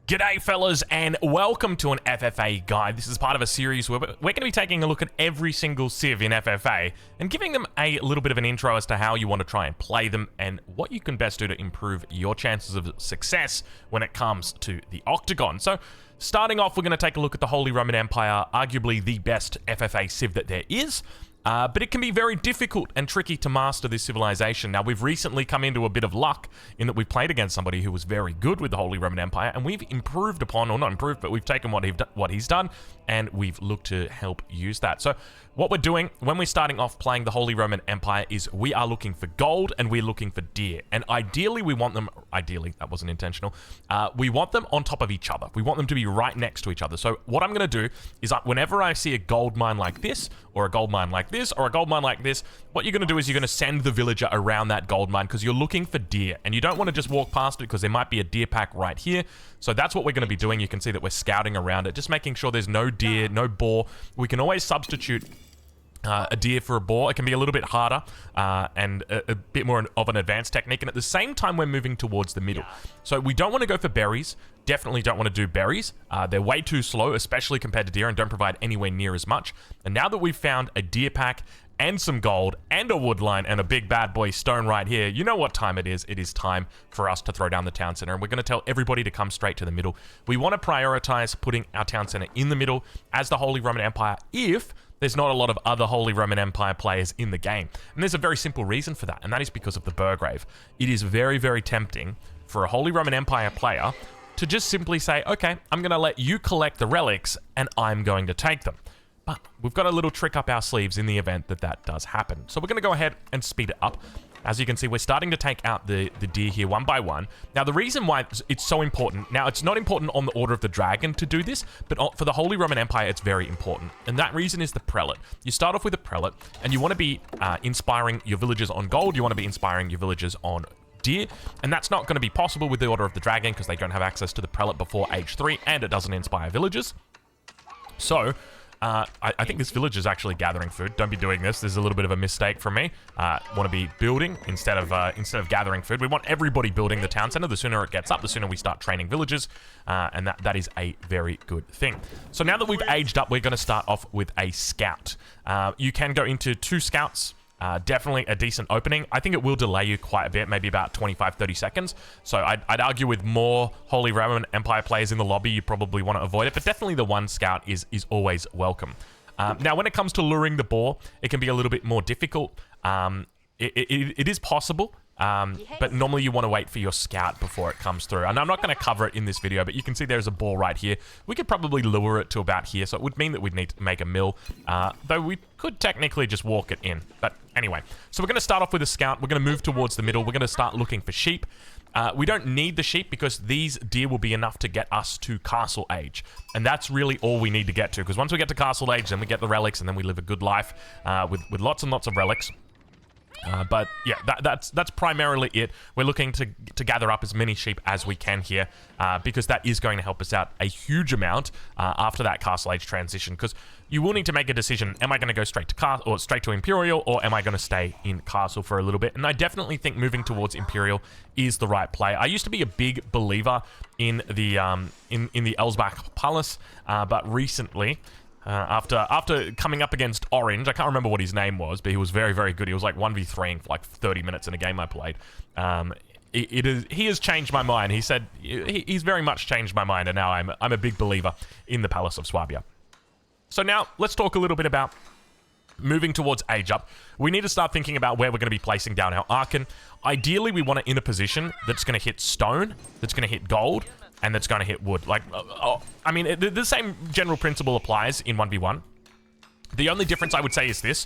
G'day fellas, and welcome to an FFA guide. This is part of a series where we're going to be taking a look at every single civ in FFA and giving them a little bit of an intro as to how you want to try and play them and what you can best do to improve your chances of success when it comes to the Octagon. So, starting off, we're going to take a look at the Holy Roman Empire, arguably the best FFA civ that there is. But it can be very difficult and tricky to master this civilization. Now, we've recently come into a bit of luck in that we've played against somebody who was very good with the Holy Roman Empire, and we've improved upon, or not improved, but we've taken what he's done, and we've looked to help use that. So, what we're doing when we're starting off playing the Holy Roman Empire is we are looking for gold and we're looking for deer. And ideally, we want them, that wasn't intentional, we want them on top of each other. We want them to be right next to each other. So what I'm going to do is whenever I see a gold mine like this, or a gold mine like this, or a gold mine like this, what you're going to do is you're going to send the villager around that gold mine because you're looking for deer. And you don't want to just walk past it because there might be a deer pack right here. So that's what we're going to be doing. You can see that we're scouting around it, just making sure there's no deer, no boar. We can always substitute a deer for a boar. It can be a little bit harder and a bit more of an advanced technique. And at the same time, we're moving towards the middle. So we don't want to go for berries. Definitely don't want to do berries. They're way too slow, especially compared to deer, and don't provide anywhere near as much. And now that we've found a deer pack and some gold and a wood line and a big bad boy stone right here, you know what time it is. It is time for us to throw down the town center, and we're going to tell everybody to come straight to the middle. We want to prioritize putting our town center in the middle as the Holy Roman Empire if there's not a lot of other Holy Roman Empire players in the game. And there's a very simple reason for that, and that is because of the Burgrave. It is very, very tempting for a Holy Roman Empire player to just simply say, okay, I'm going to let you collect the relics, and I'm going to take them. But we've got a little trick up our sleeves in the event that that does happen. So we're going to go ahead and speed it up. As you can see, we're starting to take out the deer here one by one. Now, the reason why it's so important, now it's not important on the Order of the Dragon to do this, but for the Holy Roman Empire, it's very important. And that reason is the prelate. You start off with a prelate, and you want to be inspiring your villagers on gold. You want to be inspiring your villagers on deer, and that's not going to be possible with the Order of the Dragon because they don't have access to the prelate before age 3, and it doesn't inspire villagers. So I think this village is actually gathering food. Don't be doing this. This is a little bit of a mistake from me. Want to be building instead of gathering food. We want everybody building the town center. The sooner it gets up, the sooner we start training villagers, and that is a very good thing. So now that we've aged up, we're going to start off with a scout. You can go into 2 scouts. Definitely a decent opening. I think it will delay you quite a bit, maybe about 25-30 seconds. So I'd argue with more Holy Roman Empire players in the lobby, you probably want to avoid it. But definitely the 1 scout is always welcome. Now, when it comes to luring the boar, it can be a little bit more difficult. It is possible. But normally you want to wait for your scout before it comes through. And I'm not going to cover it in this video, but you can see there's a boar right here. We could probably lure it to about here, so it would mean that we'd need to make a mill, though we could technically just walk it in. But anyway, so we're going to start off with a scout. We're going to move towards the middle. We're going to start looking for sheep. We don't need the sheep because these deer will be enough to get us to castle age. And that's really all we need to get to, because once we get to castle age, then we get the relics, and then we live a good life with lots and lots of relics. But yeah, that's primarily it. We're looking to gather up as many sheep as we can here, because that is going to help us out a huge amount after that castle age transition. Because you will need to make a decision: am I going to go straight to straight to Imperial, or am I going to stay in castle for a little bit? And I definitely think moving towards Imperial is the right play. I used to be a big believer in the Elsbach Palace, but recently, after coming up against Orange, I can't remember what his name was, but he was very, very good. He was like 1v3ing for like 30 minutes in a game I played. He has changed my mind. He said he's very much changed my mind, and now I'm a big believer in the Palace of Swabia. So now let's talk a little bit about moving towards age up. We need to start thinking about where we're going to be placing down our Archon. Ideally, we want it in a position that's going to hit stone, that's going to hit gold, and that's going to hit wood. Like, I mean, the same general principle applies in 1v1. The only difference I would say is this.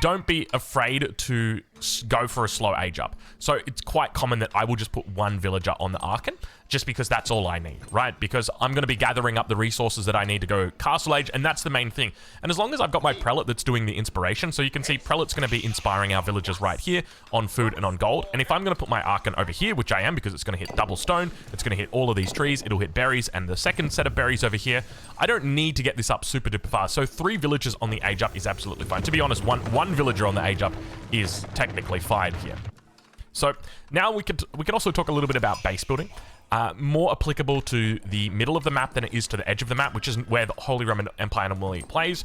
Don't be afraid to go for a slow age up. So it's quite common that I will just put 1 villager on the Archon, just because that's all I need, right? Because I'm going to be gathering up the resources that I need to go castle age, and that's the main thing. And as long as I've got my prelate that's doing the inspiration, so you can see prelate's going to be inspiring our villagers right here on food and on gold. And if I'm going to put my Archon over here, which I am, because it's going to hit double stone, it's going to hit all of these trees, it'll hit berries, and the second set of berries over here, I don't need to get this up super duper fast. So 3 villagers on the age up is absolutely fine. To be honest, one villager on the age up is technically fine here. So now we could also talk a little bit about base building. more applicable to the middle of the map than it is to the edge of the map, which is where the Holy Roman Empire normally plays.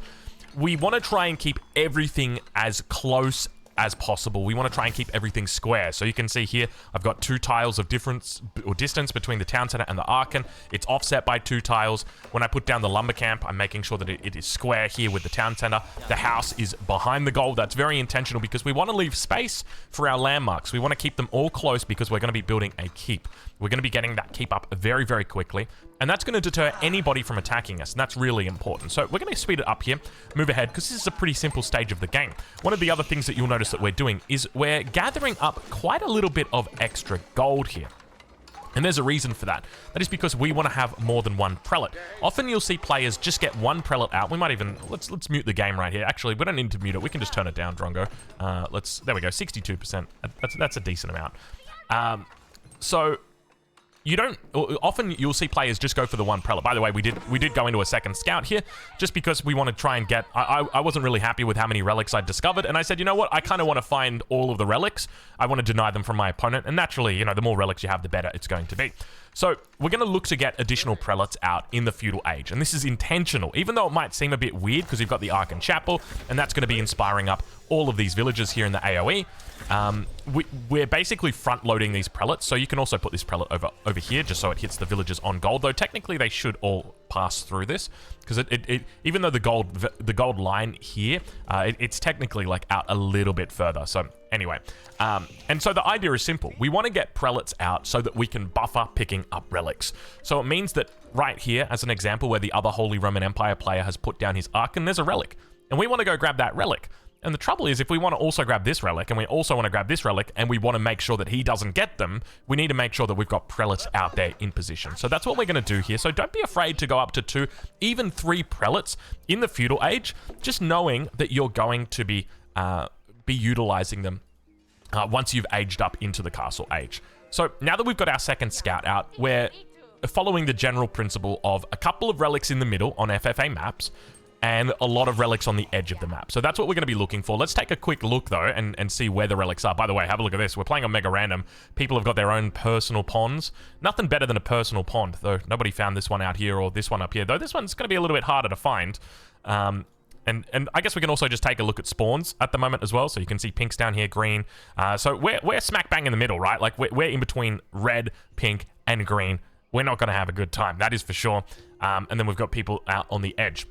We want to try and keep everything as close as possible. We want to try and keep everything square. So you can see here, I've got 2 tiles of difference or distance between the town center and the Archon. It's offset by 2 tiles. When I put down the lumber camp, I'm making sure that it is square here with the town center. The house is behind the goal. That's very intentional because we want to leave space for our landmarks. We want to keep them all close because we're going to be building a keep. We're going to be getting that keep up very, very quickly. And that's going to deter anybody from attacking us. And that's really important. So we're going to speed it up here, move ahead, because this is a pretty simple stage of the game. One of the other things that you'll notice that we're doing is we're gathering up quite a little bit of extra gold here. And there's a reason for that. That is because we want to have more than one prelate. Often you'll see players just get one prelate out. We might even, let's mute the game right here. Actually, we don't need to mute it. We can just turn it down, Drongo. There we go, 62%. That's a decent amount. So often you'll see players just go for the one prelate. By the way, we did go into a second scout here just because we want to try and get, I wasn't really happy with how many relics I'd discovered, and I said, you know what, I kind of want to find all of the relics. I want to deny them from my opponent, and naturally, you know, the more relics you have, the better it's going to be. So we're going to look to get additional prelates out in the feudal age, and this is intentional, even though it might seem a bit weird because you've got the Archon Chapel, and that's going to be inspiring up all of these villages here in the AoE. We're basically front-loading these prelates, so you can also put this prelate over here just so it hits the villages on gold, though technically they should all pass through this, because even though the gold line here, it's technically like out a little bit further. So anyway, and so the idea is simple. We want to get prelates out so that we can buffer picking up relics. So it means that right here, as an example, where the other Holy Roman Empire player has put down his Archon, there's a relic, and we want to go grab that relic. And the trouble is, if we want to also grab this relic, and we also want to grab this relic, and we want to make sure that he doesn't get them, we need to make sure that we've got prelates out there in position. So that's what we're going to do here. So don't be afraid to go up to 2, even 3 prelates in the feudal age, just knowing that you're going to be utilizing them once you've aged up into the castle age. So now that we've got our second scout out, we're following the general principle of a couple of relics in the middle on FFA maps, and a lot of relics on the edge of the map. So that's what we're going to be looking for. Let's take a quick look, though, and see where the relics are. By the way, have a look at this. We're playing on Mega Random. People have got their own personal ponds. Nothing better than a personal pond, though nobody found this one out here or this one up here, though this one's going to be a little bit harder to find. And I guess we can also just take a look at spawns at the moment as well. So you can see pinks down here, green. So we're smack bang in the middle, right? Like we're in between red, pink, and green. We're not going to have a good time. That is for sure. And then we've got people out on the edge.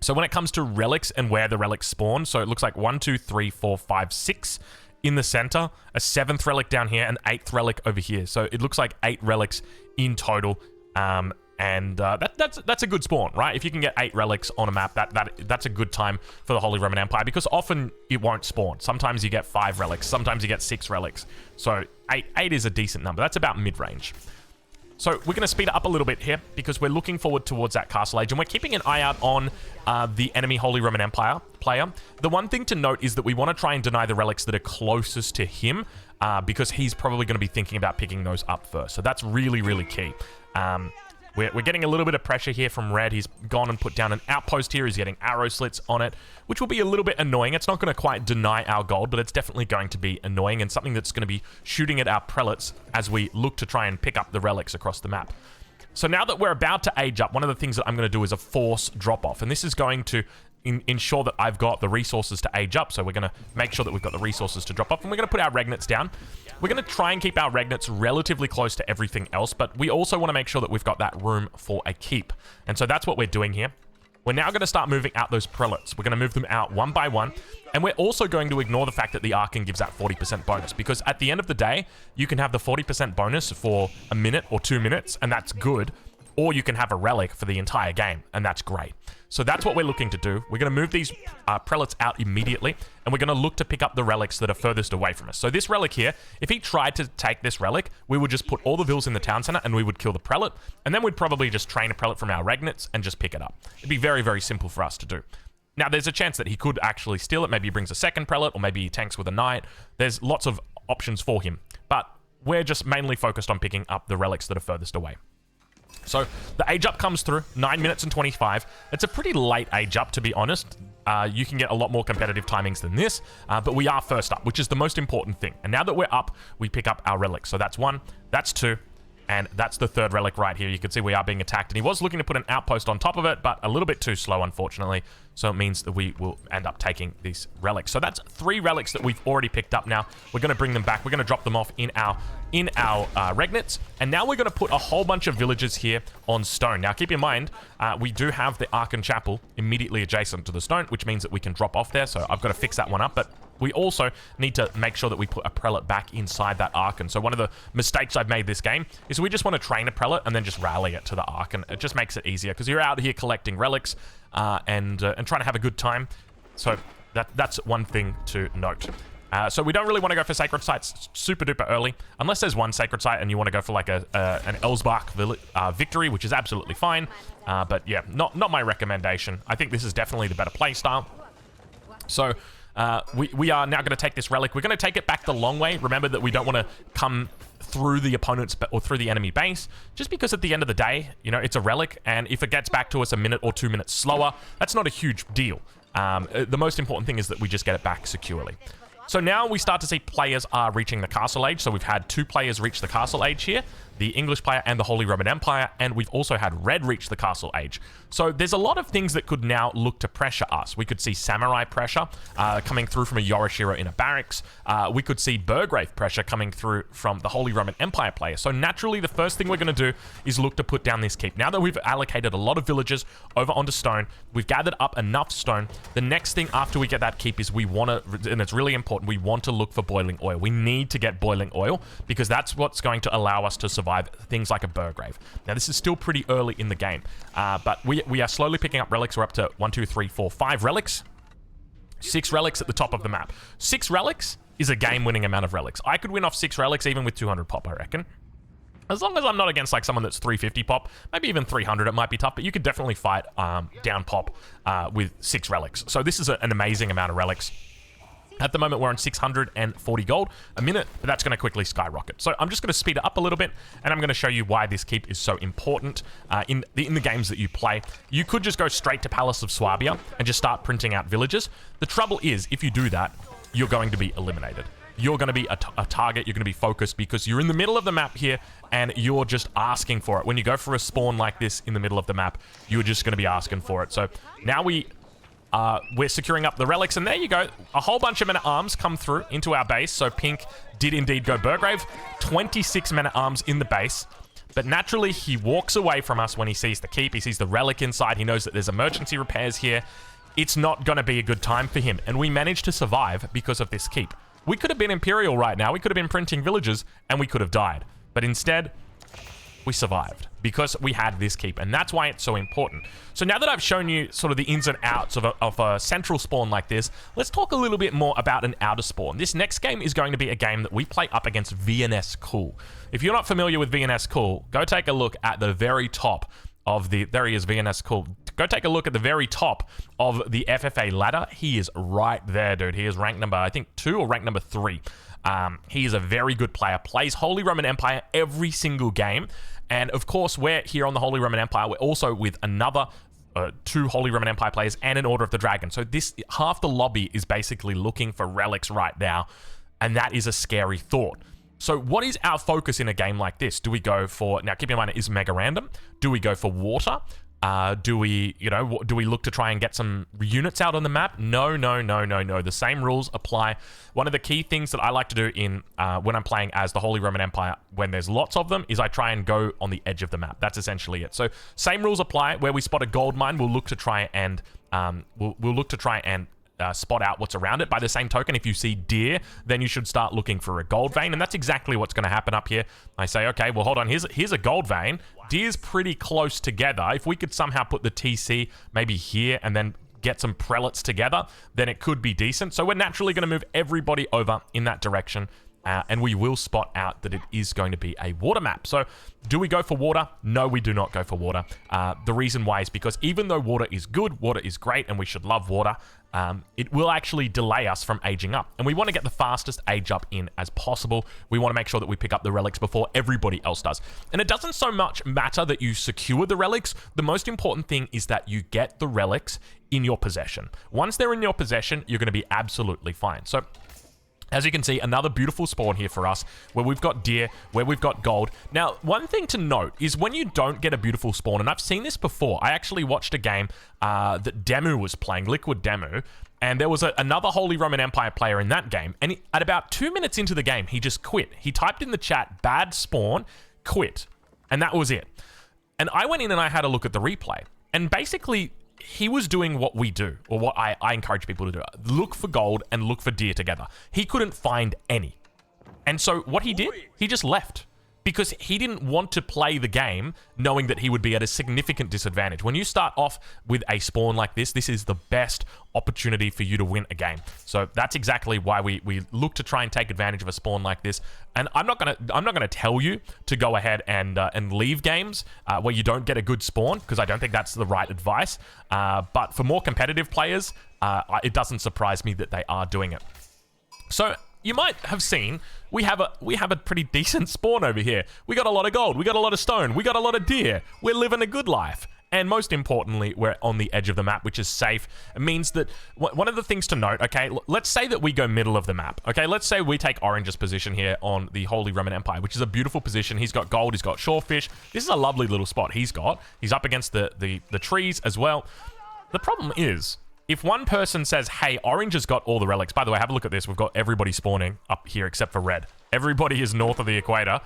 So when it comes to relics and where the relics spawn, so it looks like 1, 2, 3, 4, 5, 6 in the center, a 7th relic down here, an 8th relic over here. So it looks like 8 relics in total. That's a good spawn, right? If you can get 8 relics on a map, that's a good time for the Holy Roman Empire, because often it won't spawn. Sometimes you get 5 relics, sometimes you get 6 relics. So 8 is a decent number. That's about mid-range. So we're going to speed it up a little bit here because we're looking forward towards that castle age, and we're keeping an eye out on the enemy Holy Roman Empire player. The one thing to note is that we want to try and deny the relics that are closest to him because he's probably going to be thinking about picking those up first. So that's really, really key. We're getting a little bit of pressure here from red. He's gone and put down an outpost here. He's getting arrow slits on it, which will be a little bit annoying. It's not going to quite deny our gold, but it's definitely going to be annoying and something that's going to be shooting at our prelates as we look to try and pick up the relics across the map. So now that we're about to age up, one of the things that I'm going to do is a force drop-off, and this is going to ensure that I've got the resources to age up. So we're going to make sure that we've got the resources to drop off, and we're going to put our regnates down. We're going to try and keep our regnates relatively close to everything else, but we also want to make sure that we've got that room for a keep. And so that's what we're doing here. We're now going to start moving out those prelates. We're going to move them out one by one, and we're also going to ignore the fact that the Archon gives that 40% bonus, because at the end of the day, you can have the 40% bonus for a minute or 2 minutes, and that's good, or you can have a relic for the entire game, and that's great. So that's what we're looking to do. We're going to move these prelates out immediately, and we're going to look to pick up the relics that are furthest away from us. So this relic here, if he tried to take this relic, we would just put all the vills in the town center, and we would kill the prelate, and then we'd probably just train a prelate from our regnates and just pick it up. It'd be very, very simple for us to do. Now, there's a chance that he could actually steal it. Maybe he brings a second prelate, or maybe he tanks with a knight. There's lots of options for him, but we're just mainly focused on picking up the relics that are furthest away. So the age up comes through, 9 minutes and 25. It's a pretty late age up, to be honest. You can get a lot more competitive timings than this, but we are first up, which is the most important thing. And now that we're up, we pick up our relics. So that's 1, that's 2, And that's the third relic right here. You can see we are being attacked. And he was looking to put an outpost on top of it, but a little bit too slow, unfortunately. So it means that we will end up taking these relics. So that's 3 relics that we've already picked up now. We're going to bring them back. We're going to drop them off in our regnets. And now we're going to put a whole bunch of villages here on stone. Now, keep in mind, we do have the Archon Chapel immediately adjacent to the stone, which means that we can drop off there. So I've got to fix that one up. But we also need to make sure that we put a prelate back inside that Archon. So one of the mistakes I've made this game is we just want to train a prelate and then just rally it to the Archon. It just makes it easier because you're out here collecting relics and trying to have a good time. So that's one thing to note. So we don't really want to go for sacred sites super duper early, unless there's one sacred site and you want to go for like an Elsbach victory, which is absolutely fine. But yeah, not my recommendation. I think this is definitely the better play style. So we are now going to take this relic. We're going to take it back the long way. Remember that we don't want to come through the opponent's or through the enemy base, just because at the end of the day, you know, it's a relic, and if it gets back to us a minute or 2 minutes slower, that's not a huge deal. The most important thing is that we just get it back securely. So now we start to see players are reaching the castle age. So we've had 2 players reach the castle age here, the English player and the Holy Roman Empire, and we've also had red reach the castle age. So there's a lot of things that could now look to pressure us. We could see samurai pressure coming through from a Yorishiro in a barracks. We could see Burgrave pressure coming through from the Holy Roman Empire player. So naturally, the first thing we're going to do is look to put down this keep. Now that we've allocated a lot of villages over onto stone, we've gathered up enough stone. The next thing after we get that keep is we want to, and it's really important, we want to look for boiling oil. We need to get boiling oil because that's what's going to allow us to survive things like a Burgrave. Now, this is still pretty early in the game, but we are slowly picking up relics. We're up to 1, 2, 3, 4, 5 relics. 6 relics at the top of the map. 6 relics is a game-winning amount of relics. I could win off 6 relics even with 200 pop, I reckon. As long as I'm not against like someone that's 350 pop, maybe even 300, it might be tough, but you could definitely fight down pop with 6 relics. So this is an amazing amount of relics. At the moment, we're on 640 gold a minute, but that's going to quickly skyrocket. So I'm just going to speed it up a little bit, and I'm going to show you why this keep is so important in the games that you play. You could just go straight to Palace of Swabia and just start printing out villages. The trouble is, if you do that, you're going to be eliminated. You're going to be a target, you're going to be focused because you're in the middle of the map here, and you're just asking for it. When you go for a spawn like this in the middle of the map, you're just going to be asking for it. So now we're securing up the relics, and there you go. A whole bunch of men-at-arms come through into our base. So Pink did indeed go Burgrave. 26 men-at-arms in the base. But naturally, he walks away from us when he sees the keep. He sees the relic inside. He knows that there's emergency repairs here. It's not going to be a good time for him. And we managed to survive because of this keep. We could have been Imperial right now. We could have been printing villages, and we could have died. But instead, we survived because we had this keep, and that's why it's so important. So now that I've shown you sort of the ins and outs of a central spawn like this, let's talk a little bit more about an outer spawn. This next game is going to be a game that we play up against VNS Cool. If you're not familiar with VNS Cool, go take a look at the very top of the... There he is, VNS Cool. Go take a look at the very top of the FFA ladder. He is right there, dude. He is rank number, I think, 2 or rank number 3. He is a very good player, plays Holy Roman Empire every single game. And of course, we're here on the Holy Roman Empire. We're also with another 2 Holy Roman Empire players and an Order of the Dragon. So this half the lobby is basically looking for relics right now. And that is a scary thought. So what is our focus in a game like this? Do we go for... Now, keep in mind, it is mega random. Do we go for water? Do we look to try and get some units out on the map? No. The same rules apply. One of the key things that I like to do in when I'm playing as the Holy Roman Empire, when there's lots of them, is I try and go on the edge of the map. That's essentially it. So same rules apply. Where we spot a gold mine, we'll look to try and spot out what's around it. By the same token, if you see deer, then you should start looking for a gold vein, and that's exactly what's going to happen up here. I say, okay, well, hold on, here's a gold vein. Deer's pretty close together. If we could somehow put the TC maybe here and then get some prelates together, then it could be decent. So we're naturally going to move everybody over in that direction. And we will spot out that it is going to be a water map. So do we go for water? No, we do not go for water. The reason why is because even though water is good, water is great, and we should love water, it will actually delay us from aging up. And we want to get the fastest age up in as possible. We want to make sure that we pick up the relics before everybody else does. And it doesn't so much matter that you secure the relics. The most important thing is that you get the relics in your possession. Once they're in your possession, you're going to be absolutely fine. So As you can see, another beautiful spawn here for us, where we've got deer, where we've got gold. Now, one thing to note is when you don't get a beautiful spawn, and I've seen this before. I actually watched a game that Demu was playing, Liquid Demu, and there was another Holy Roman Empire player in that game, and at about 2 minutes into the game, he just quit. He typed in the chat, bad spawn, quit, and that was it. And I went in and I had a look at the replay, and basically, he was doing what we do, or what I encourage people to do. Look for gold and look for deer together. He couldn't find any. And so what he did, he just left. Because he didn't want to play the game knowing that he would be at a significant disadvantage. When you start off with a spawn like this is the best opportunity for you to win a game. So that's exactly why we look to try and take advantage of a spawn like this. And I'm not gonna tell you to go ahead and leave games where you don't get a good spawn, because I don't think that's the right advice. But for more competitive players, it doesn't surprise me that they are doing it. So you might have seen we have a pretty decent spawn over here. We got a lot of gold, we got a lot of stone, we got a lot of deer. We're living a good life. And most importantly, we're on the edge of the map, which is safe. It means that one of the things to note, okay, let's say that we go middle of the map, okay? Let's say we take Orange's position here on the Holy Roman Empire, which is a beautiful position. He's got gold, he's got shorefish. This is a lovely little spot he's got. He's up against the trees as well. The problem is, if one person says, hey, Orange has got all the relics. By the way, have a look at this. We've got everybody spawning up here except for red. Everybody is north of the equator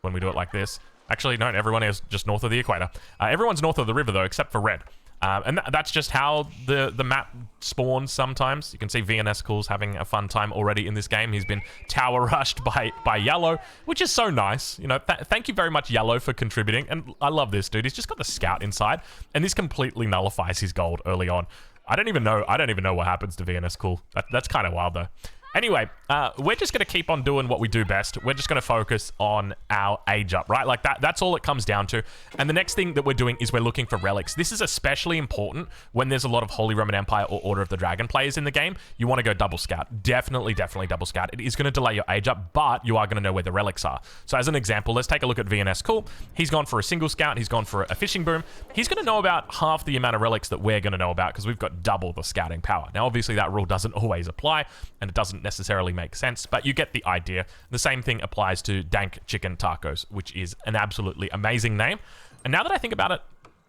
when we do it like this. Actually, no, everyone is just north of the equator. Everyone's north of the river, though, except for red. And that's just how the map spawns sometimes. You can see VNS Cool's having a fun time already in this game. He's been tower rushed by Yellow, which is so nice. You know, thank you very much, Yellow, for contributing. And I love this dude. He's just got the scout inside, and this completely nullifies his gold early on. I don't even know what happens to VNS Cool. That's kind of wild, though. Anyway, we're just going to keep on doing what we do best. We're just going to focus on our age up, right? Like that's all it comes down to. And the next thing that we're doing is we're looking for relics. This is especially important when there's a lot of Holy Roman Empire or Order of the Dragon players in the game. You want to go double scout. Definitely double scout. It is going to delay your age up, but you are going to know where the relics are. So as an example, let's take a look at VNS Cool. He's gone for a single scout. He's gone for a fishing boom. He's going to know about half the amount of relics that we're going to know about because we've got double the scouting power. Now, obviously, that rule doesn't always apply, and it doesn't necessarily make sense, but you get the idea. The same thing applies to Dank Chicken Tacos, which is an absolutely amazing name. And now that I think about it,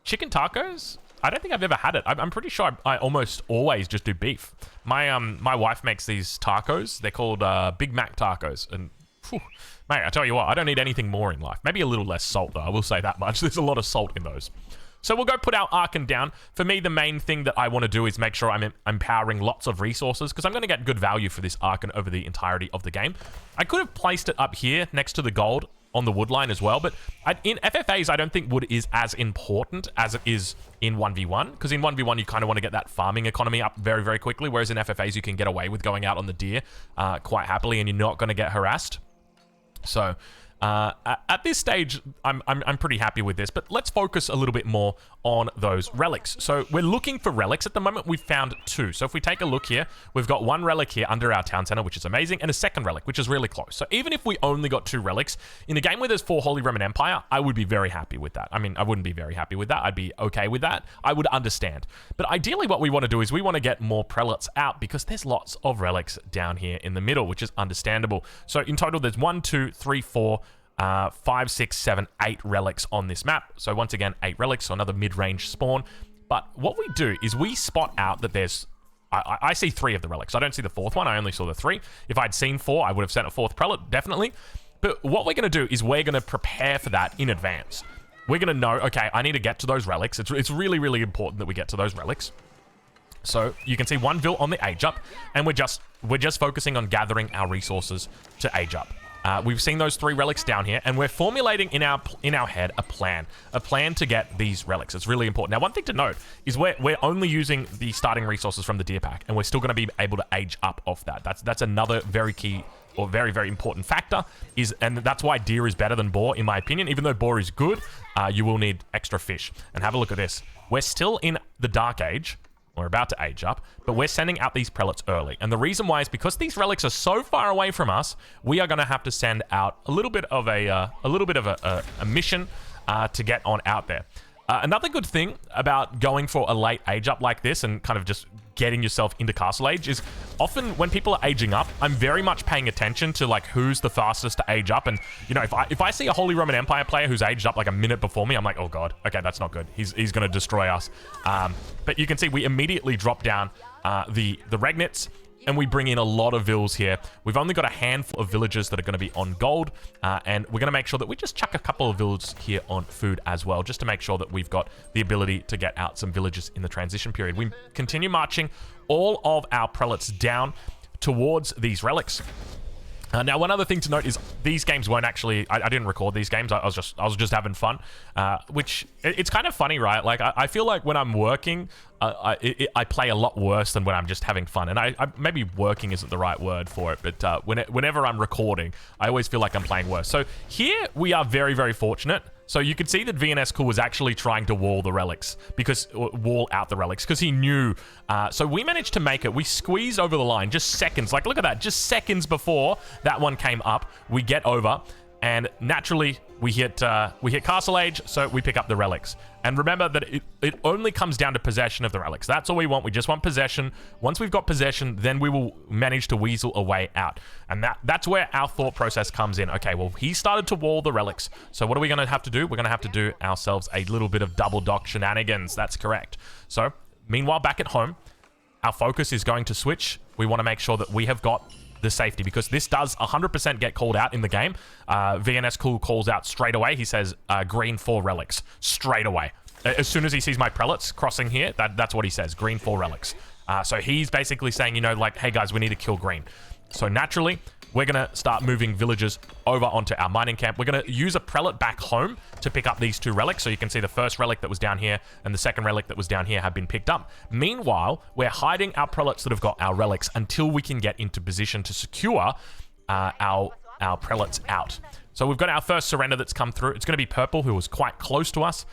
chicken tacos, I don't think I've ever had it. I'm pretty sure I almost always just do beef. My wife makes these tacos. They're called Big Mac tacos, and whew, mate, I tell you what, I don't need anything more in life. Maybe a little less salt, though. I will say that much. There's a lot of salt in those. So we'll go put our Archon down. For me, the main thing that I want to do is make sure I'm empowering lots of resources, because I'm going to get good value for this Archon over the entirety of the game. I could have placed it up here next to the gold on the wood line as well, but in FFAs, I don't think wood is as important as it is in 1v1, because in 1v1, you kind of want to get that farming economy up very, very quickly, whereas in FFAs, you can get away with going out on the deer quite happily, and you're not going to get harassed. So at this stage, I'm pretty happy with this, but let's focus a little bit more on those relics. So we're looking for relics. At the moment, we've found 2. So if we take a look here, we've got 1 relic here under our town center, which is amazing, and a 2nd relic, which is really close. So even if we only got 2 relics, in a game where there's 4 Holy Roman Empire, I would be very happy with that. I mean, I wouldn't be very happy with that. I'd be okay with that. I would understand. But ideally, what we want to do is we want to get more prelates out, because there's lots of relics down here in the middle, which is understandable. So in total, there's 1, 2, 3, 4, 5, 6, 7, 8 relics on this map. So once again, 8 relics, so another mid-range spawn. But what we do is we spot out that there's... I see 3 of the relics. I don't see the 4th one. I only saw the 3. If I'd seen 4, I would have sent a 4th prelate, definitely. But what we're going to do is we're going to prepare for that in advance. We're going to know, okay, I need to get to those relics. It's really, really important that we get to those relics. So you can see 1 vil on the age up, and we're just focusing on gathering our resources to age up. We've seen those 3 relics down here, and we're formulating in our head a plan to get these relics. It's really important. Now, one thing to note is we're only using the starting resources from the deer pack, and we're still going to be able to age up off that. That's another very key or very, very important factor, and that's why deer is better than boar, in my opinion. Even though boar is good, you will need extra fish. And have a look at this. We're still in the Dark Age. We're about to age up, but we're sending out these prelates early. And the reason why is because these relics are so far away from us, we are going to have to send out a little bit of a mission to get on out there. Another good thing about going for a late age up like this and kind of just getting yourself into Castle Age is often when people are aging up, I'm very much paying attention to like who's the fastest to age up. And you know, if I see a Holy Roman Empire player who's aged up like a minute before me, I'm like, oh god, okay, that's not good. He's going to destroy us. But you can see we immediately drop down the Regnates, and we bring in a lot of vills here. We've only got a handful of villagers that are going to be on gold, and we're going to make sure that we just chuck a couple of villas here on food as well, just to make sure that we've got the ability to get out some villagers in the transition period. We continue marching all of our prelates down towards these relics. Now, one other thing to note is these games weren't actually... I didn't record these games. I was just having fun, which it's kind of funny, right? Like I feel like when I'm working, I play a lot worse than when I'm just having fun. And I maybe working isn't the right word for it, but whenever I'm recording, I always feel like I'm playing worse. So here we are very, very fortunate. So you could see that VNS Cool was actually trying to wall the relics, wall out the relics, because he knew. So we managed to make it. We squeezed over the line just seconds. Like, look at that. Just seconds before that one came up, we get over. And naturally, we hit Castle Age, so we pick up the relics. And remember that it only comes down to possession of the relics. That's all we want. We just want possession. Once we've got possession, then we will manage to weasel a way out. And that's where our thought process comes in. Okay, well, he started to wall the relics. So what are we going to have to do? We're going to have to do ourselves a little bit of double dock shenanigans. That's correct. So, meanwhile, back at home, our focus is going to switch. We want to make sure that we have got the safety, because this does 100% get called out in the game. VNS Cool calls out straight away. He says green 4 relics straight away. As soon as he sees my prelates crossing here, that's what he says, green 4 relics. So he's basically saying, you know, like, hey guys, we need to kill green. So naturally, we're going to start moving villagers over onto our mining camp. We're going to use a prelate back home to pick up these 2 relics. So you can see the first relic that was down here and the second relic that was down here have been picked up. Meanwhile, we're hiding our prelates that have got our relics until we can get into position to secure our prelates out. So we've got our first surrender that's come through. It's going to be Purple, who was quite close to us.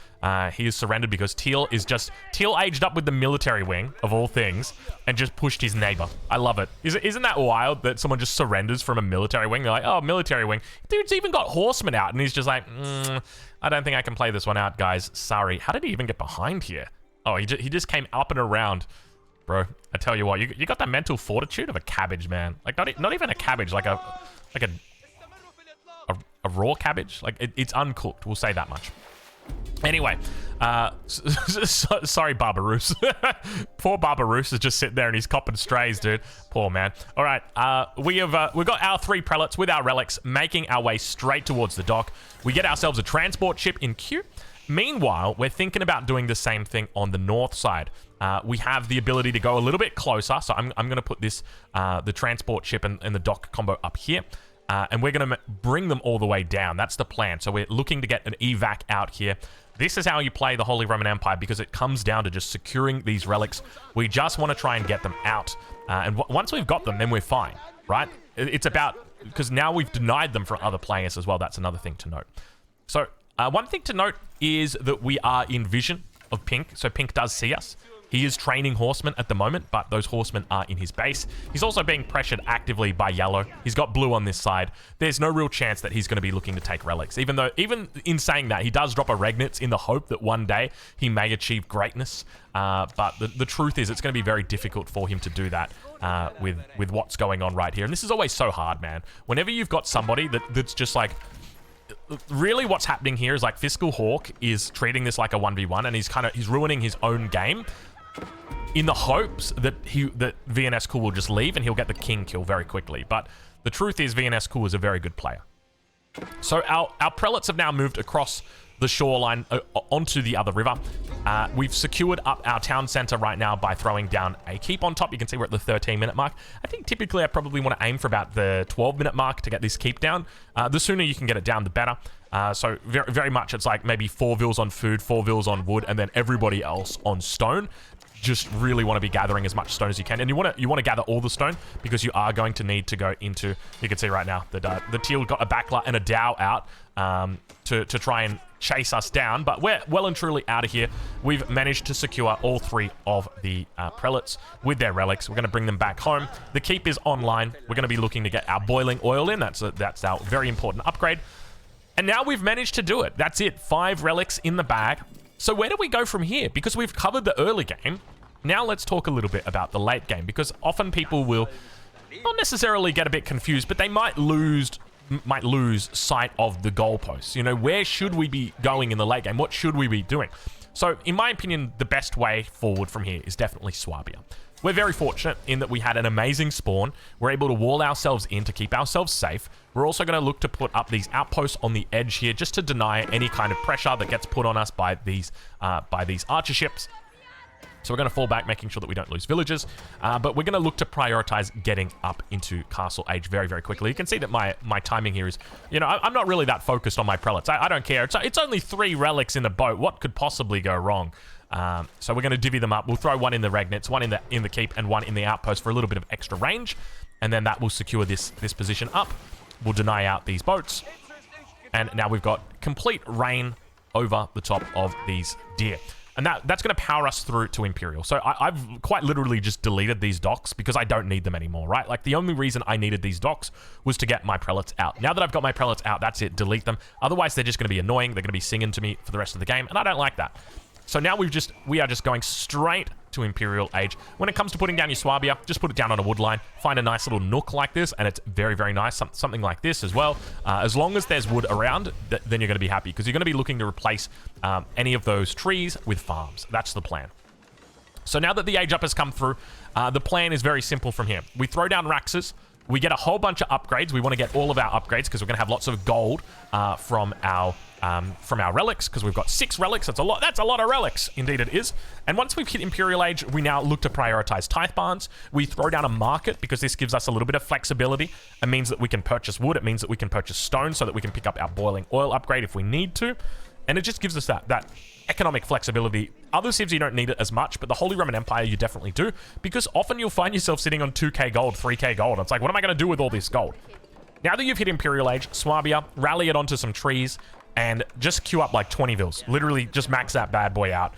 He is surrendered because Teal aged up with the military wing, of all things, and just pushed his neighbor. I love it. Isn't that wild that someone just surrenders from a military wing? They're like, oh, military wing. Dude's even got horsemen out, and he's just like, I don't think I can play this one out, guys. Sorry. How did he even get behind here? Oh, he just came up and around. Bro, I tell you what, you got the mental fortitude of a cabbage, man. Like, not even a cabbage, like a raw cabbage. Like, it's uncooked, we'll say that much. Anyway, sorry, Barbaroos. Poor Barbaroos is just sitting there and he's copping strays, dude. Poor man. All right, we've got our 3 prelates with our relics making our way straight towards the dock. We get ourselves a transport ship in queue. Meanwhile, we're thinking about doing the same thing on the north side. We have the ability to go a little bit closer, so I'm going to put this the transport ship and the dock combo up here. And we're going to bring them all the way down. That's the plan. So we're looking to get an evac out here. This is how you play the Holy Roman Empire, because it comes down to just securing these relics. We just want to try and get them out. And once we've got them, then we're fine, right? It's about... because now we've denied them from other players as well. That's another thing to note. So one thing to note is that we are in vision of Pink. So Pink does see us. He is training horsemen at the moment, but those horsemen are in his base. He's also being pressured actively by Yellow. He's got Blue on this side. There's no real chance that he's going to be looking to take relics. Even in saying that, he does drop a Regnitz in the hope that one day he may achieve greatness. But the truth is, it's going to be very difficult for him to do that with what's going on right here. And this is always so hard, man. Whenever you've got somebody that's just like... really what's happening here is like Fiscal Hawk is treating this like a 1v1, and he's ruining his own game in the hopes that VNS Cool will just leave and he'll get the king kill very quickly. But the truth is, VNS Cool is a very good player. So our prelates have now moved across the shoreline onto the other river. We've secured up our town center right now by throwing down a keep on top. You can see we're at the 13-minute mark. I think typically I probably want to aim for about the 12-minute mark to get this keep down. The sooner you can get it down, the better. So very, very much it's like maybe 4 vills on food, 4 vills on wood, and then everybody else on stone. Just really want to be gathering as much stone as you can, and you want to gather all the stone, because you are going to need to go into... you can see right now that the teal got a backler and a Dow out to try and chase us down, but we're well and truly out of here. We've managed to secure all 3 of the prelates with their relics. We're going to bring them back home. The keep is online. We're going to be looking to get our boiling oil in. That's our very important upgrade. And now we've managed to do it. That's it. 5 relics in the bag. So where do we go from here? Because we've covered the early game. Now let's talk a little bit about the late game, because often people will not necessarily get a bit confused, but they might lose sight of the goalposts. You know, where should we be going in the late game? What should we be doing? So, in my opinion, the best way forward from here is definitely Swabia. We're very fortunate in that we had an amazing spawn. We're able to wall ourselves in to keep ourselves safe. We're also going to look to put up these outposts on the edge here just to deny any kind of pressure that gets put on us by these archer ships. So we're going to fall back, making sure that we don't lose villages. But we're going to look to prioritize getting up into Castle Age very, very quickly. You can see that my timing here is, you know, I'm not really that focused on my prelates. I don't care. It's only 3 relics in the boat. What could possibly go wrong? So we're going to divvy them up. We'll throw one in the Regnitz, one in the keep, and one in the outpost for a little bit of extra range. And then that will secure this position up. We'll deny out these boats. And now we've got complete reign over the top of these deer. And that's going to power us through to Imperial. So I've quite literally just deleted these docks because I don't need them anymore, right? Like, the only reason I needed these docks was to get my prelates out. Now that I've got my prelates out, that's it. Delete them. Otherwise, they're just going to be annoying. They're going to be singing to me for the rest of the game, and I don't like that. So now we are just going straight to Imperial Age. When it comes to putting down your Swabia, just put it down on a wood line. Find a nice little nook like this, and it's very, very nice. Something like this as well. As long as there's wood around, then you're going to be happy, because you're going to be looking to replace any of those trees with farms. That's the plan. So now that the age up has come through, the plan is very simple from here. We throw down Raxes. We get a whole bunch of upgrades. We want to get all of our upgrades because we're going to have lots of gold from our relics, because we've got 6 relics. That's a lot of relics. Indeed it is. And once we've hit Imperial Age, we now look to prioritize tithe barns. We throw down a market because this gives us a little bit of flexibility. It means that we can purchase wood. It means that we can purchase stone so that we can pick up our boiling oil upgrade if we need to. And it just gives us that economic flexibility. Other civs, you don't need it as much, but the Holy Roman Empire, you definitely do, because often you'll find yourself sitting on 2k gold, 3k gold. It's like, what am I going to do with all this gold? Now that you've hit Imperial Age, Swabia, rally it onto some trees, and just queue up like 20 vills. Literally, just max that bad boy out.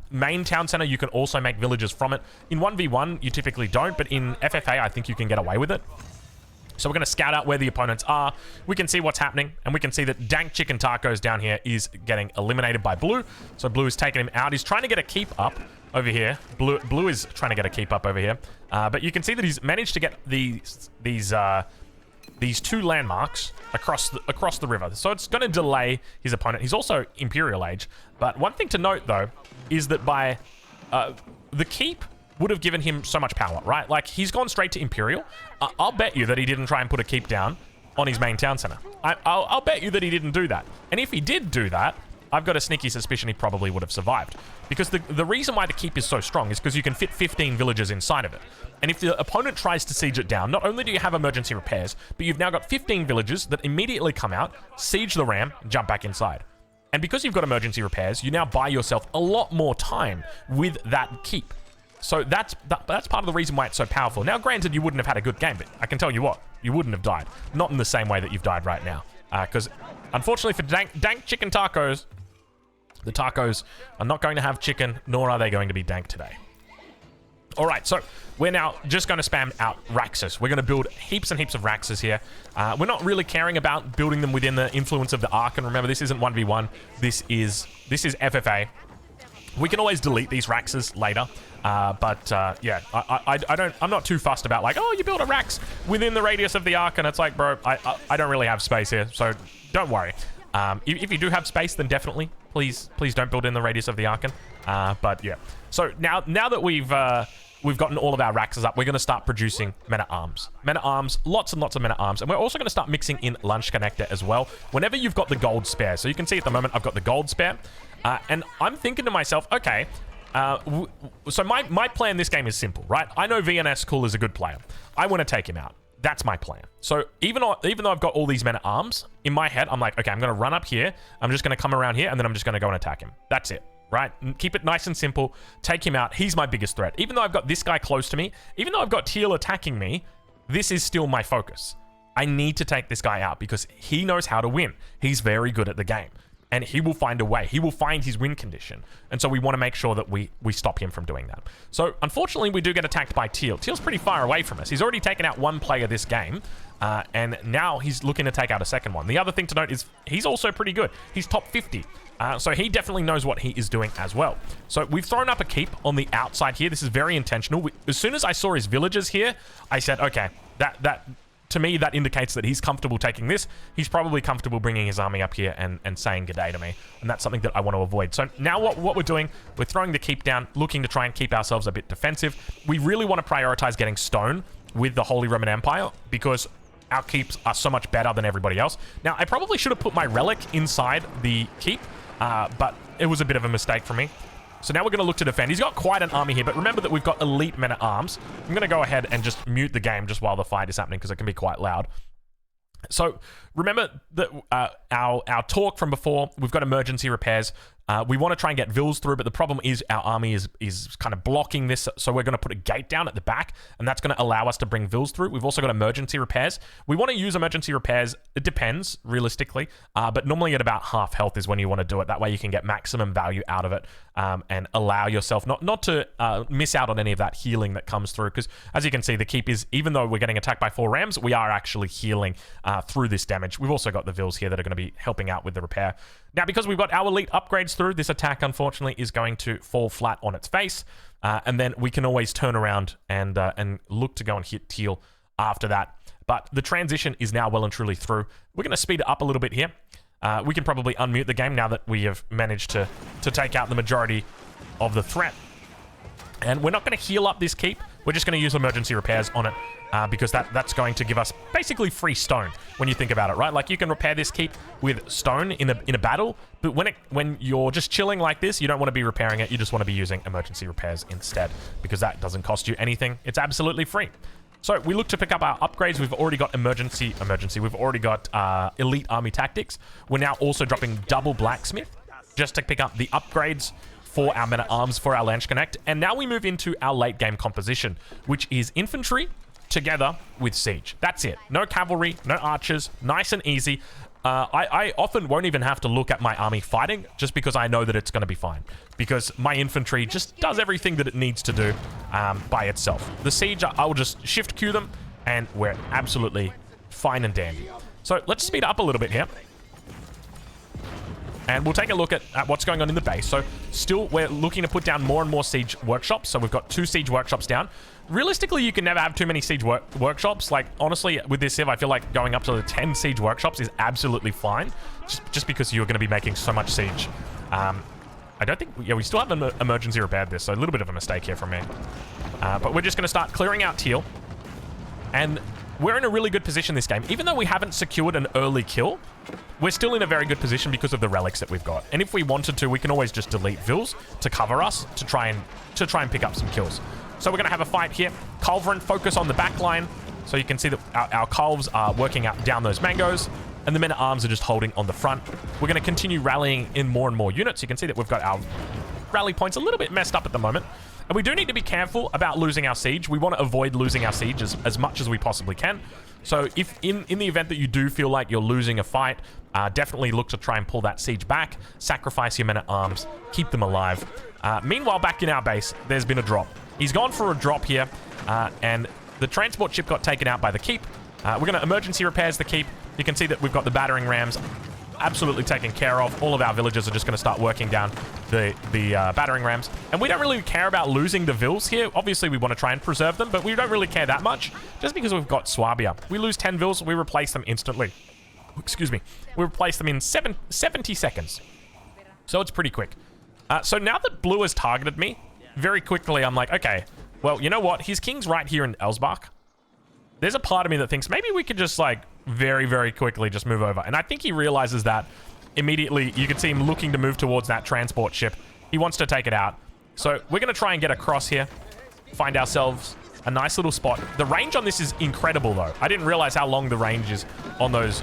Main town center, you can also make villages from it. In 1v1, you typically don't, but in FFA, I think you can get away with it. So we're going to scout out where the opponents are. We can see what's happening, and we can see that Dank Chicken Tacos down here is getting eliminated by Blue. So Blue is taking him out. He's trying to get a keep up over here. Blue is trying to get a keep up over here. But you can see that he's managed to get these 2 landmarks across the river. So it's going to delay his opponent. He's also Imperial Age. But one thing to note, though, is that by the keep would have given him so much power, right? Like, he's gone straight to Imperial. I'll bet you that he didn't try and put a keep down on his main town center. I'll bet you that he didn't do that. And if he did do that, I've got a sneaky suspicion he probably would have survived. Because the reason why the keep is so strong is because you can fit 15 villagers inside of it. And if the opponent tries to siege it down, not only do you have emergency repairs, but you've now got 15 villagers that immediately come out, siege the ram, and jump back inside. And because you've got emergency repairs, you now buy yourself a lot more time with that keep. So that's part of the reason why it's so powerful. Now, granted, you wouldn't have had a good game, but I can tell you what, you wouldn't have died. Not in the same way that you've died right now. Because, unfortunately for Dank Chicken Tacos, the tacos are not going to have chicken, nor are they going to be dank today. Alright, so we're now just going to spam out Raxus. We're going to build heaps and heaps of Raxus here. We're not really caring about building them within the influence of the Ark. And remember, this isn't 1v1. This is FFA. We can always delete these Raxes later. Yeah, I'm not too fussed about like, oh, you build a Rax within the radius of the Ark, and it's like, bro, I don't really have space here, so don't worry. If you do have space, then definitely, please don't build in the radius of the Archon. But yeah, so now that we've gotten all of our Raxes up, we're going to start producing Men-at-Arms. Men-at-Arms, lots and lots of Men-at-Arms. And we're also going to start mixing in Lunch Connector as well, whenever you've got the gold spare. So you can see at the moment, I've got the gold spare. And I'm thinking to myself, okay, so my plan this game is simple, right? I know VNS Cool is a good player. I want to take him out. That's my plan. So even though I've got all these Men-at-Arms, in my head, I'm like, okay, I'm going to run up here. I'm just going to come around here, and then I'm just going to go and attack him. That's it. Right? Keep it nice and simple. Take him out. He's my biggest threat. Even though I've got this guy close to me, even though I've got Teal attacking me, this is still my focus. I need to take this guy out because he knows how to win. He's very good at the game. And he will find a way. He will find his win condition. And so we want to make sure that we stop him from doing that. So unfortunately, we do get attacked by Teal. Teal's pretty far away from us. He's already taken out one player this game. And now he's looking to take out a second one. The other thing to note is he's also pretty good. He's top 50. So he definitely knows what he is doing as well. So we've thrown up a keep on the outside here. This is very intentional. As soon as I saw his villagers here, I said, okay, to me, that indicates that he's comfortable taking this. He's probably comfortable bringing his army up here and saying g'day to me. And that's something that I want to avoid. So now what we're doing, we're throwing the keep down, looking to try and keep ourselves a bit defensive. We really want to prioritize getting stone with the Holy Roman Empire because our keeps are so much better than everybody else. Now, I probably should have put my relic inside the keep, but it was a bit of a mistake for me. So now we're going to look to defend. He's got quite an army here, but remember that we've got elite men-at-arms. I'm going to go ahead and just mute the game just while the fight is happening because it can be quite loud. So remember that our talk from before, we've got emergency repairs. We want to try and get vills through, but the problem is our army is kind of blocking this, so we're going to put a gate down at the back, and that's going to allow us to bring vills through. We've also got emergency repairs. We want to use emergency repairs. It depends, realistically, but normally at about half health is when you want to do it. That way you can get maximum value out of it and allow yourself not to miss out on any of that healing that comes through, because as you can see, the keep is, even though we're getting attacked by 4 rams, we are actually healing through this damage. We've also got the vills here that are going to be helping out with the repair. Now, because we've got our elite upgrades through, this attack, unfortunately, is going to fall flat on its face. And then we can always turn around and look to go and hit Teal after that. But the transition is now well and truly through. We're going to speed it up a little bit here. We can probably unmute the game now that we have managed to take out the majority of the threat. And we're not going to heal up this keep. We're just going to use emergency repairs on it. Because that's going to give us basically free stone when you think about it, right? Like you can repair this keep with stone in a battle, but when you're just chilling like this, you don't want to be repairing it. You just want to be using emergency repairs instead because that doesn't cost you anything. It's absolutely free. So we look to pick up our upgrades. We've already got emergency. We've already got elite army tactics. We're now also dropping double blacksmith just to pick up the upgrades for our men-at-arms, for our Landsknecht. And now we move into our late game composition, which is infantry together with siege. That's it. No cavalry, no archers, nice and easy. I often won't even have to look at my army fighting just because I know that it's going to be fine. Because my infantry just does everything that it needs to do by itself. The siege, I will just shift queue them and we're absolutely fine and dandy. So let's speed up a little bit here. And we'll take a look at what's going on in the base. So still, we're looking to put down more and more siege workshops. So we've got 2 siege workshops down. Realistically, you can never have too many siege workshops. Like, honestly, with this civ, I feel like going up to the 10 siege workshops is absolutely fine. Just because you're going to be making so much siege. I don't think... Yeah, we still haven't emergency repaired this, so a little bit of a mistake here from me. But we're just going to start clearing out Teal. And we're in a really good position this game. Even though we haven't secured an early kill, we're still in a very good position because of the relics that we've got. And if we wanted to, we can always just delete vills to cover us to try and pick up some kills. So we're going to have a fight here. Culverin, focus on the back line. So you can see that our calves are working out down those mangoes. And the men-at-arms are just holding on the front. We're going to continue rallying in more and more units. You can see that we've got our rally points a little bit messed up at the moment. And we do need to be careful about losing our siege. We want to avoid losing our siege as much as we possibly can. So if in the event that you do feel like you're losing a fight, definitely look to try and pull that siege back, sacrifice your men-at-arms, keep them alive. Meanwhile, back in our base, there's been a drop. He's gone for a drop here, and the transport ship got taken out by the keep. We're going to emergency repairs the keep. You can see that we've got the battering rams absolutely taken care of. All of our villagers are just going to start working down the battering rams. And we don't really care about losing the vills here. Obviously, we want to try and preserve them, but we don't really care that much just because we've got Swabia. We lose 10 vills, we replace them instantly. Excuse me. We replace them in 70 seconds. So it's pretty quick. So now that blue has targeted me, very quickly I'm like, okay, well, you know what? His king's right here in Elsbach. There's a part of me that thinks maybe we could just like very, very quickly just move over. And I think he realizes that immediately. You can see him looking to move towards that transport ship. He wants to take it out. So we're going to try and get across here. Find ourselves a nice little spot. The range on this is incredible, though. I didn't realize how long the range is on those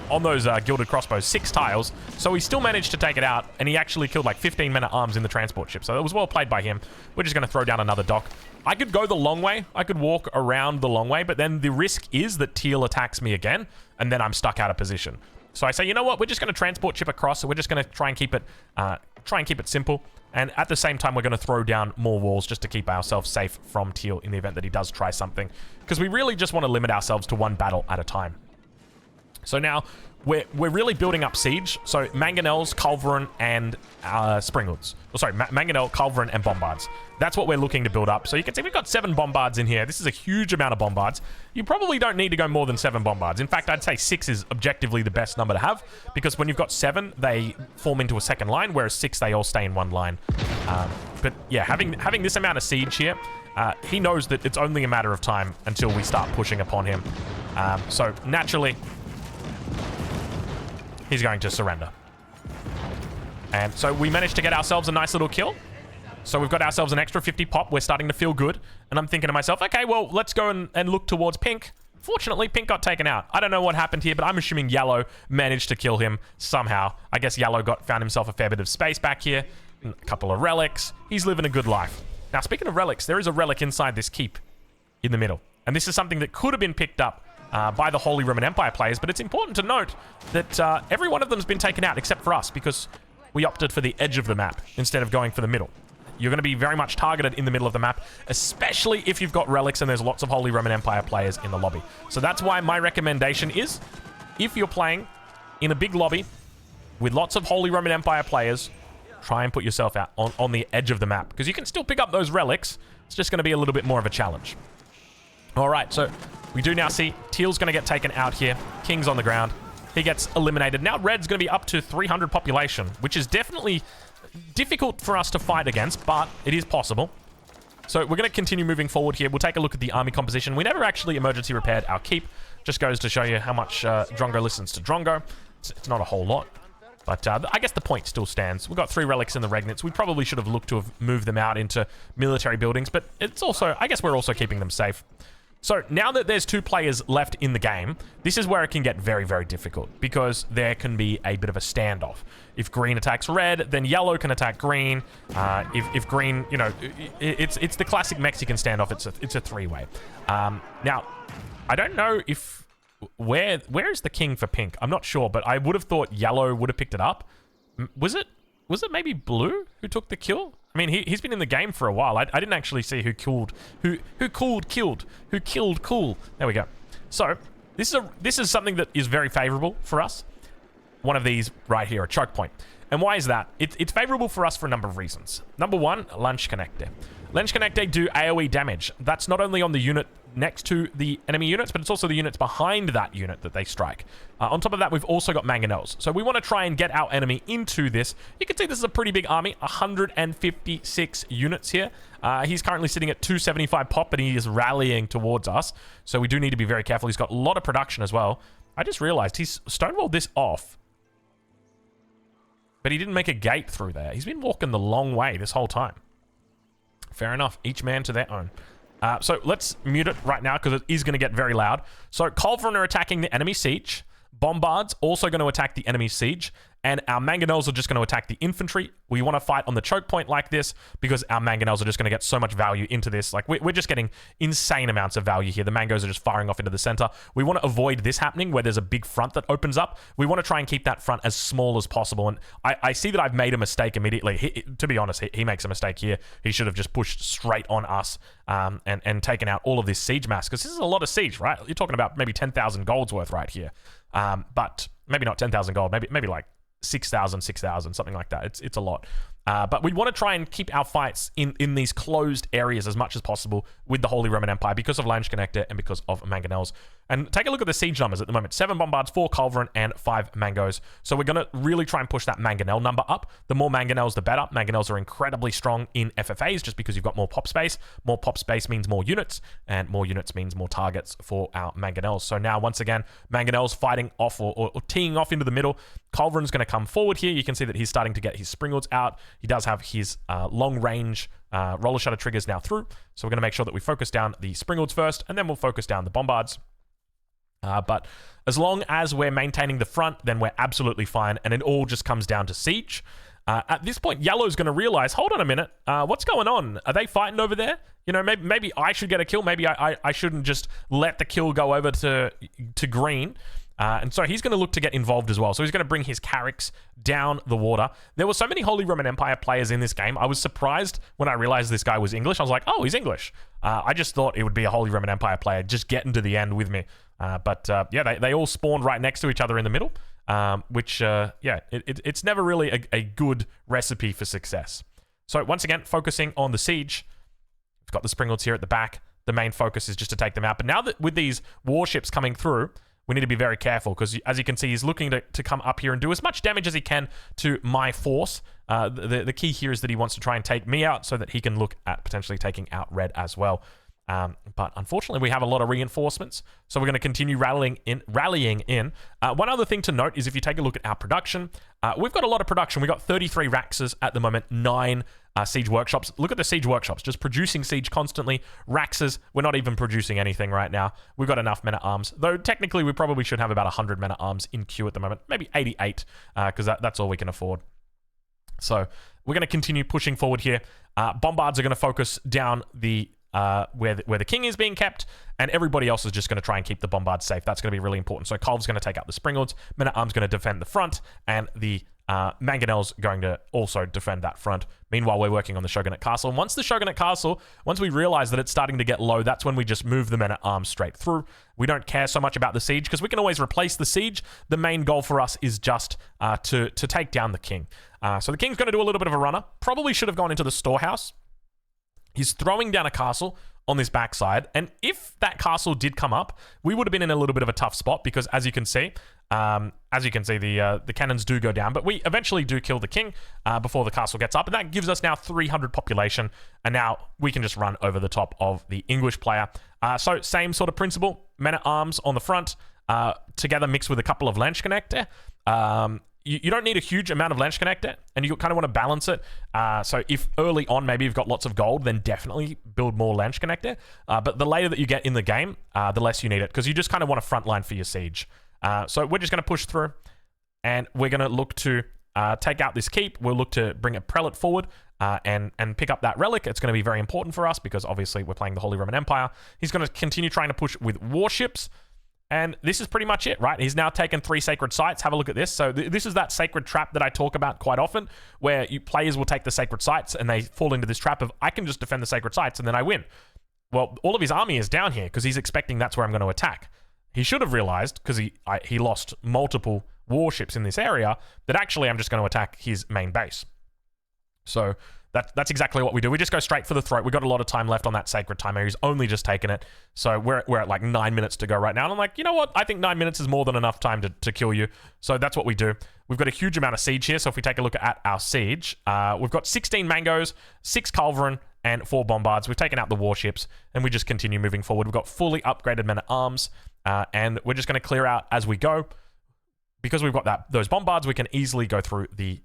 gilded crossbows. 6 tiles. So he still managed to take it out, and he actually killed like 15 men-at-arms in the transport ship. So it was well played by him. We're just going to throw down another dock. I could go the long way. I could walk around the long way, but then the risk is that Teal attacks me again, and then I'm stuck out of position. So I say, you know what? We're just going to transport ship across. So we're just going to try and keep it simple. And at the same time, we're going to throw down more walls just to keep ourselves safe from Teal in the event that he does try something. Because we really just want to limit ourselves to one battle at a time. So now we're really building up siege. So mangonels, culverin, and springhoods. Oh, sorry, mangonel, culverin, and bombards. That's what we're looking to build up. So you can see we've got 7 bombards in here. This is a huge amount of bombards. You probably don't need to go more than 7 bombards. In fact, I'd say 6 is objectively the best number to have, because when you've got 7, they form into a second line, whereas 6, they all stay in one line. But yeah, having this amount of siege here, he knows that it's only a matter of time until we start pushing upon him. So naturally, he's going to surrender. And so we managed to get ourselves a nice little kill. So we've got ourselves an extra 50 pop. We're starting to feel good. And I'm thinking to myself, okay, well, let's go and look towards Pink. Fortunately, Pink got taken out. I don't know what happened here, but I'm assuming Yellow managed to kill him somehow. I guess Yellow found himself a fair bit of space back here. A couple of relics. He's living a good life. Now, speaking of relics, there is a relic inside this keep in the middle. And this is something that could have been picked up by the Holy Roman Empire players, but it's important to note that every one of them has been taken out except for us, because we opted for the edge of the map instead of going for the middle. You're going to be very much targeted in the middle of the map, especially if you've got relics and there's lots of Holy Roman Empire players in the lobby. So that's why my recommendation is, if you're playing in a big lobby with lots of Holy Roman Empire players, try and put yourself out on the edge of the map, because you can still pick up those relics. It's just going to be a little bit more of a challenge. All right, so we do now see Teal's going to get taken out here. King's on the ground. He gets eliminated. Now Red's going to be up to 300 population, which is definitely difficult for us to fight against, but it is possible. So we're going to continue moving forward here. We'll take a look at the army composition. We never actually emergency repaired our keep. Just goes to show you how much Drongo listens to Drongo. It's not a whole lot. But I guess the point still stands. We've got 3 relics in the Regnants. We probably should have looked to have moved them out into military buildings, but it's also, I guess we're also keeping them safe. So now that there's 2 players left in the game, this is where it can get very, very difficult, because there can be a bit of a standoff. If green attacks red, then yellow can attack green. If green, you know, it's the classic Mexican standoff. It's a 3-way. Now, I don't know if where is the king for Pink? I'm not sure, but I would have thought yellow would have picked it up. Was it maybe blue who took the kill? I mean, he's been in the game for a while. I didn't actually see who killed. Cool. There we go. So this is something that is very favorable for us. One of these right here, a choke point. And why is that? It's favorable for us for a number of reasons. Number one, Lunch Connector. Lunch Connector do AoE damage. That's not only on the unit next to the enemy units, but it's also the units behind that unit that they strike. On top of that, we've also got mangonels. So we want to try and get our enemy into this. You can see this is a pretty big army, 156 units here. He's currently sitting at 275 pop, but he is rallying towards us. So we do need to be very careful. He's got a lot of production as well. I just realized he's stonewalled this off, but he didn't make a gate through there. He's been walking the long way this whole time. Fair enough. Each man to their own. So let's mute it right now, because it is going to get very loud. So Culverin are attacking the enemy siege. Bombards also going to attack the enemy siege. And our mangonels are just going to attack the infantry. We want to fight on the choke point like this, because our mangonels are just going to get so much value into this. Like, we're just getting insane amounts of value here. The mangoes are just firing off into the center. We want to avoid this happening where there's a big front that opens up. We want to try and keep that front as small as possible. And I see that I've made a mistake immediately. To be honest, he makes a mistake here. He should have just pushed straight on us and taken out all of this siege mass, because this is a lot of siege, right? You're talking about maybe 10,000 gold's worth right here. But maybe not 10,000 gold, maybe like 6,000, something like that. It's a lot. But we want to try and keep our fights in these closed areas as much as possible with the Holy Roman Empire, because of Lange Connector and because of mangonels. And take a look at the siege numbers at the moment. 7 bombards, 4 culverin, and 5 mangoes. So we're going to really try and push that mangonel number up. The more mangonels, the better. Mangonels are incredibly strong in FFAs, just because you've got more pop space. More pop space means more units, and more units means more targets for our mangonels. So now, once again, mangonels fighting off or teeing off into the middle. Culverin's going to come forward here. You can see that he's starting to get his springhoods out. He does have his long-range roller shutter triggers now through. So we're going to make sure that we focus down the springhoods first, and then we'll focus down the bombards. But as long as we're maintaining the front, then we're absolutely fine, and it all just comes down to siege. At this point, Yellow's going to realize, hold on a minute, what's going on? Are they fighting over there? You know, maybe I should get a kill. Maybe I shouldn't just let the kill go over to green. And so he's going to look to get involved as well. So he's going to bring his carracks down the water. There were so many Holy Roman Empire players in this game. I was surprised when I realized this guy was English. I was like, oh, he's English. I just thought it would be a Holy Roman Empire player just getting to the end with me. But yeah, they all spawned right next to each other in the middle, which, yeah, it's never really a good recipe for success. So once again, focusing on the siege. We've got the Springalds here at the back. The main focus is just to take them out. But now that with these warships coming through, we need to be very careful because, as you can see, he's looking to come up here and do as much damage as he can to my force. The key here is that he wants to try and take me out so that he can look at potentially taking out Red as well. But unfortunately, we have a lot of reinforcements, so we're going to continue rallying in. One other thing to note is if you take a look at our production, we've got a lot of production. We've got 33 Raxes at the moment, 9 siege workshops. Look at the siege workshops, just producing siege constantly. Raxes, we're not even producing anything right now. We've got enough men-at-arms, though technically we probably should have about 100 men-at-arms in queue at the moment, maybe 88, because that's all we can afford. So we're going to continue pushing forward here. Bombards are going to focus down the where the king is being kept, and everybody else is just going to try and keep the bombards safe. That's going to be really important. So Kolv's going to take out the Springalds, Men-at-Arms going to defend the front, and the Mangonel's going to also defend that front. Meanwhile, we're working on the Shogunate Castle. And once the Shogunate Castle, once we realize that it's starting to get low, that's when we just move the Men-at-Arms straight through. We don't care so much about the siege because we can always replace the siege. The main goal for us is just to take down the king. So the king's going to do a little bit of a runner. Probably should have gone into the storehouse. He's throwing down a castle on this backside, and if that castle did come up, we would have been in a little bit of a tough spot because, as you can see, the cannons do go down, but we eventually do kill the king before the castle gets up, and that gives us now 300 population, and now we can just run over the top of the English player. So same sort of principle, men-at-arms on the front, together mixed with a couple of Landsknechte. You don't need a huge amount of Landsknechte, and you kind of want to balance it. So if early on maybe you've got lots of gold, then definitely build more Landsknechte. But the later that you get in the game, the less you need it, because you just kind of want a front line for your siege. So we're just going to push through, and we're going to look to take out this keep. We'll look to bring a prelate forward and pick up that relic. It's going to be very important for us because obviously we're playing the Holy Roman Empire. He's going to continue trying to push with warships. And this is pretty much it, right? He's now taken 3 sacred sites. Have a look at this. So this is that sacred trap that I talk about quite often, where players will take the sacred sites and they fall into this trap of, I can just defend the sacred sites and then I win. Well, all of his army is down here because he's expecting that's where I'm going to attack. He should have realized, because he lost multiple warships in this area, that actually I'm just going to attack his main base. So that's exactly what we do. We just go straight for the throat. We've got a lot of time left on that sacred timer. He's only just taken it. So we're at like 9 minutes to go right now. And I'm like, you know what? I think 9 minutes is more than enough time to kill you. So that's what we do. We've got a huge amount of siege here. So if we take a look at our siege, we've got 16 Mangos, 6 Culverin, and 4 Bombards. We've taken out the warships, and we just continue moving forward. We've got fully upgraded men-at-arms, and we're just going to clear out as we go. Because we've got those Bombards, we can easily go through the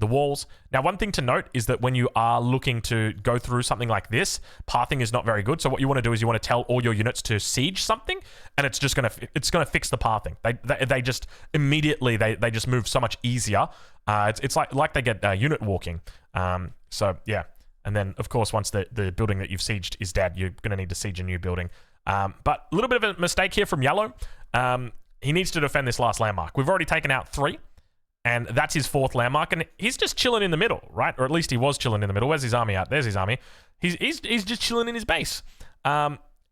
walls. Now, one thing to note is that when you are looking to go through something like this, pathing is not very good. So what you want to do is you want to tell all your units to siege something, and it's just gonna fix the pathing. They just immediately they just move so much easier. It's like they get unit walking. So yeah, and then of course once the building that you've sieged is dead, you're gonna need to siege a new building. But a little bit of a mistake here from Yellow. He needs to defend this last landmark. We've already taken out 3. And that's his 4th landmark, and he's just chilling in the middle, right? Or at least he was chilling in the middle. Where's his army at? There's his army. He's just chilling in his base.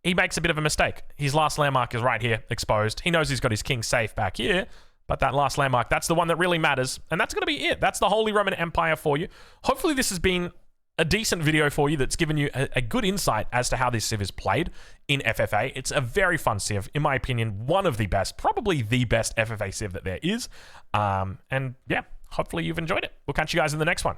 He makes a bit of a mistake. His last landmark is right here, exposed. He knows he's got his king safe back here, but that last landmark, that's the one that really matters, and that's going to be it. That's the Holy Roman Empire for you. Hopefully this has been a decent video for you that's given you a good insight as to how this civ is played in FFA. It's a very fun civ, in my opinion, one of the best, probably the best FFA civ that there is. And yeah, hopefully you've enjoyed it. We'll catch you guys in the next one.